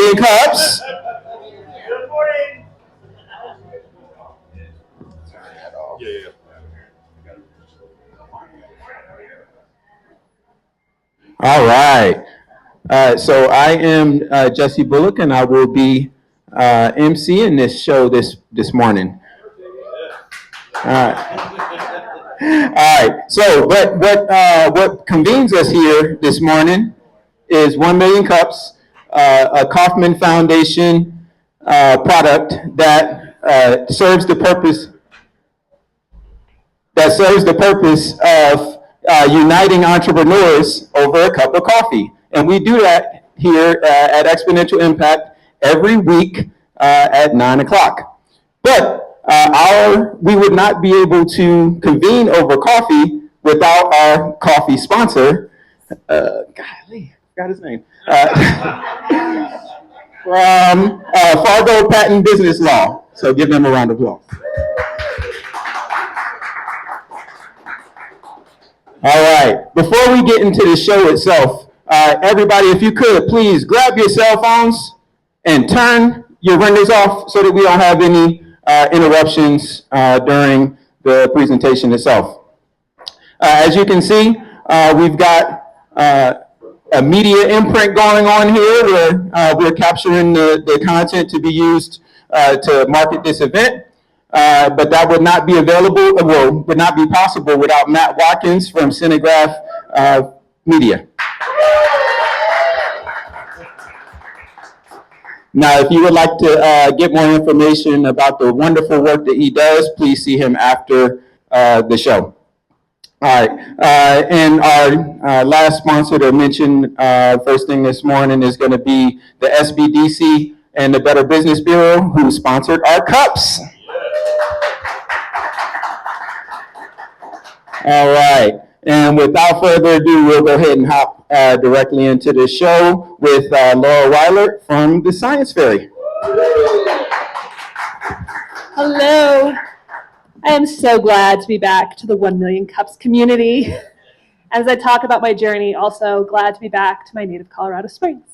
million cups. Good morning. All right. So I am Jesse Bullock, and I will be emceeing this show this morning. All right. So, what convenes us here this morning is 1 million cups, a Kauffman Foundation product that serves the purpose of uniting entrepreneurs over a cup of coffee. And we do that here at Exponential Impact every week at 9 o'clock. But we would not be able to convene over coffee without our coffee sponsor, golly, forgot his name, from Fargo Patent Business Law. So give them a round of applause. All right, before we get into the show itself, everybody, if you could, please grab your cell phones and turn your renders off so that we don't have any interruptions during the presentation itself. As you can see, we've got a media imprint going on here where we're capturing the content to be used to market this event. But that would not be would not be possible without Matt Watkins from Cinegraph Media. Now, if you would like to get more information about the wonderful work that he does, please see him after the show. All right, and our last sponsor to mention first thing this morning is going to be the SBDC and the Better Business Bureau, who sponsored our cups. All right, and without further ado, we'll go ahead and hop directly into the show with Laura Weilert from the Science Ferry. Hello. I am so glad to be back to the 1 Million Cups community. As I talk about my journey, also glad to be back to my native Colorado Springs.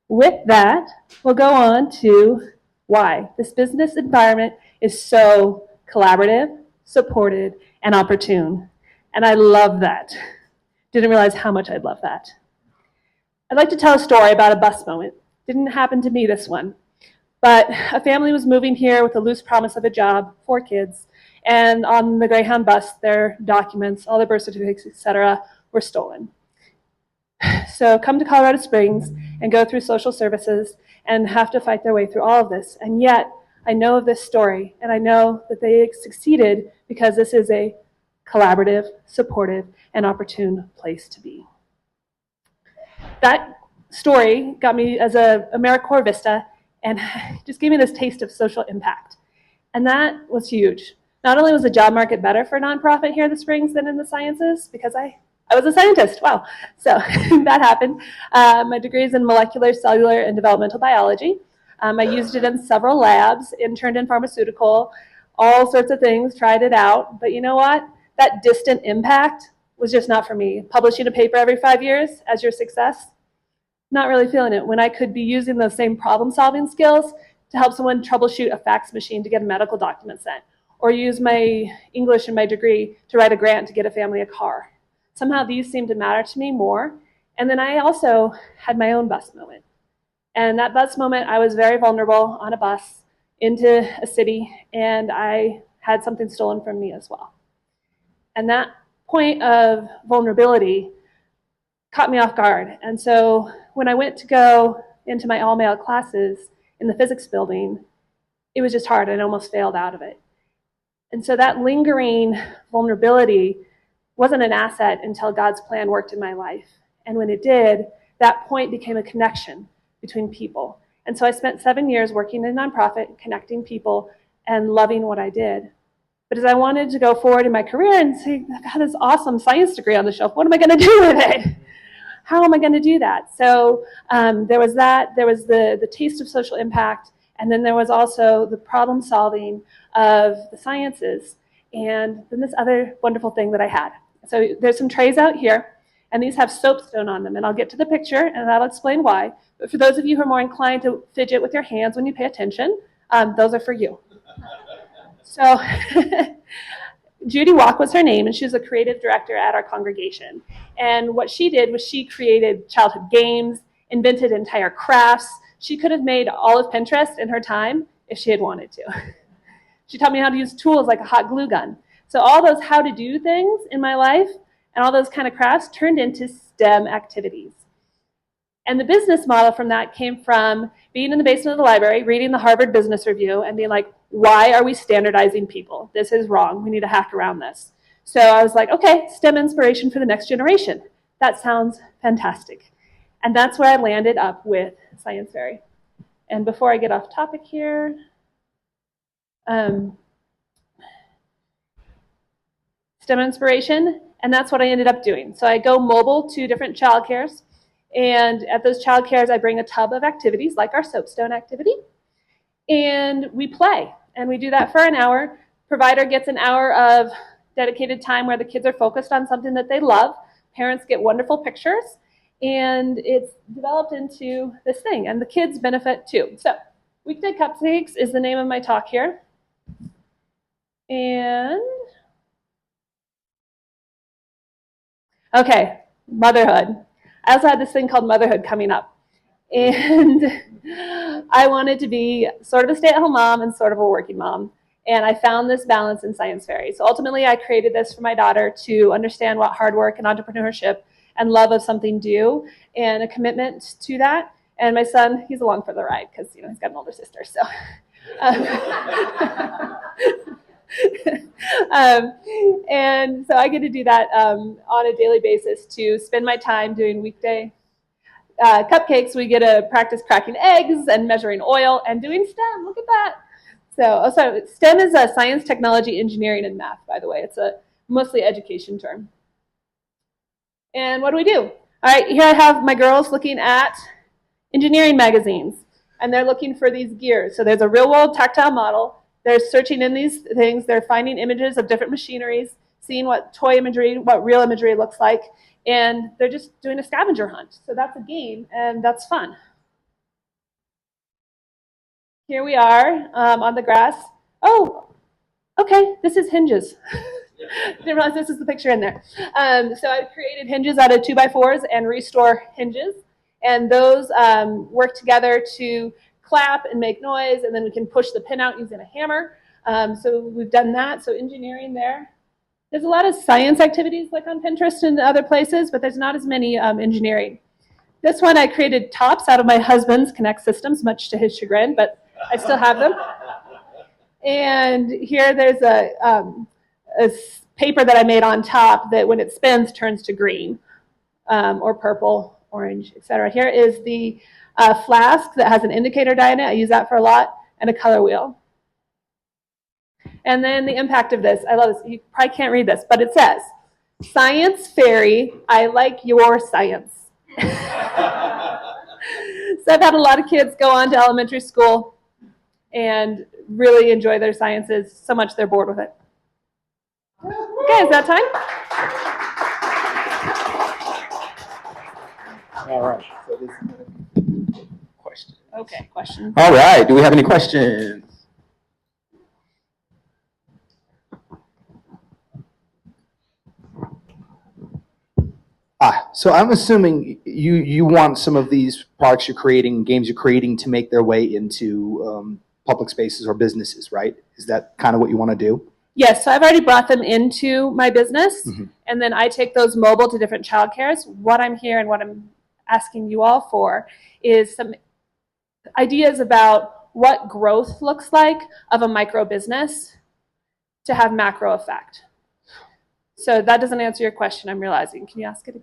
With that, we'll go on to why this business environment is so collaborative, supported, and opportune. And I love that. Didn't realize how much I'd love that. I'd like to tell a story about a bus moment. Didn't happen to me, this one. But a family was moving here with a loose promise of a job, 4 kids, and on the Greyhound bus, their documents, all their birth certificates, etc., were stolen. So come to Colorado Springs and go through social services and have to fight their way through all of this. And yet, I know of this story, and I know that they succeeded because this is a collaborative, supportive, and opportune place to be. That story got me as a AmeriCorps Vista and just gave me this taste of social impact. And that was huge. Not only was the job market better for nonprofit here in the Springs than in the sciences, because I was a scientist, wow. So that happened. My degree is in molecular, cellular, and developmental biology. I used it in several labs, interned in pharmaceutical, all sorts of things, tried it out. But you know what? That distant impact was just not for me. Publishing a paper every 5 years as your success, not really feeling it, when I could be using those same problem-solving skills to help someone troubleshoot a fax machine to get a medical document sent, or use my English and my degree to write a grant to get a family a car. Somehow these seemed to matter to me more. And then I also had my own bus moment. And that bus moment, I was very vulnerable on a bus into a city, and I had something stolen from me as well. And that point of vulnerability caught me off guard. And so when I went to go into my all-male classes in the physics building, it was just hard and I almost failed out of it. And so that lingering vulnerability wasn't an asset until God's plan worked in my life. And when it did, that point became a connection between people. And so I spent 7 years working in a nonprofit, connecting people and loving what I did. But as I wanted to go forward in my career and say, I've got this awesome science degree on the shelf, what am I going to do with it? How am I going to do that? So there was that, there was the taste of social impact, and then there was also the problem solving of the sciences, and then this other wonderful thing that I had. So there's some trays out here, and these have soapstone on them, and I'll get to the picture, and that'll explain why. But for those of you who are more inclined to fidget with your hands when you pay attention, those are for you. So Judy Walk was her name, and she was a creative director at our congregation. And what she did was she created childhood games, invented entire crafts. She could have made all of Pinterest in her time if she had wanted to. She taught me how to use tools like a hot glue gun. So all those how to do things in my life and all those kind of crafts turned into STEM activities. And the business model from that came from being in the basement of the library, reading the Harvard Business Review, and being like, why are we standardizing people? This is wrong. We need to hack around this. So I was like, okay, STEM inspiration for the next generation. That sounds fantastic. And that's where I landed up with Science Fairy. And before I get off topic here, STEM inspiration, and that's what I ended up doing. So I go mobile to different childcares, and at those childcares I bring a tub of activities like our soapstone activity, and we play. And we do that for an hour. Provider gets an hour of dedicated time where the kids are focused on something that they love. Parents get wonderful pictures, and it's developed into this thing, and the kids benefit too. So Weekday Cupcakes is the name of my talk here. And okay, motherhood. I also had this thing called motherhood coming up. And I wanted to be sort of a stay-at-home mom and sort of a working mom. And I found this balance in Science Fairy. So ultimately, I created this for my daughter to understand what hard work and entrepreneurship and love of something do, and a commitment to that. And my son, he's along for the ride because he's got an older sister. So. And so I get to do that on a daily basis to spend my time doing weekday cupcakes. We get to practice cracking eggs and measuring oil and doing STEM. Look at that. So STEM is a science, technology, engineering, and math, by the way. It's a mostly education term. And what do we do? All right, here I have my girls looking at engineering magazines, and they're looking for these gears. So there's a real-world tactile model. They're searching in these things. They're finding images of different machineries, seeing what toy imagery, what real imagery looks like, and they're just doing a scavenger hunt. So that's a game, and that's fun. Here we are on the grass. Oh, okay, this is hinges. Didn't realize this is the picture in there. So I've created hinges out of 2x4s and restore hinges, and those work together to clap and make noise, and then we can push the pin out using a hammer. So we've done that. So engineering there. There's a lot of science activities like on Pinterest and other places, but there's not as many engineering. This one I created tops out of my husband's Connect systems, much to his chagrin, but I still have them. And here there's a paper that I made on top that when it spins turns to green or purple, orange, etc. Here is the flask that has an indicator die in it. I use that for a lot, and a color wheel. And then the impact of this. I love this. You probably can't read this, but it says, Science Fairy, I like your science. So I've had a lot of kids go on to elementary school and really enjoy their sciences so much they're bored with it. Okay, is that time? All right. So this is question. Okay, question. All right. Do we have any questions? So I'm assuming you want some of these products you're creating, games you're creating, to make their way into public spaces or businesses, right? Is that kind of what you want to do? Yes, so I've already brought them into my business, and then I take those mobile to different childcares. What I'm here and what I'm asking you all for is some ideas about what growth looks like of a micro business to have macro effect. So that doesn't answer your question, I'm realizing. Can you ask it again?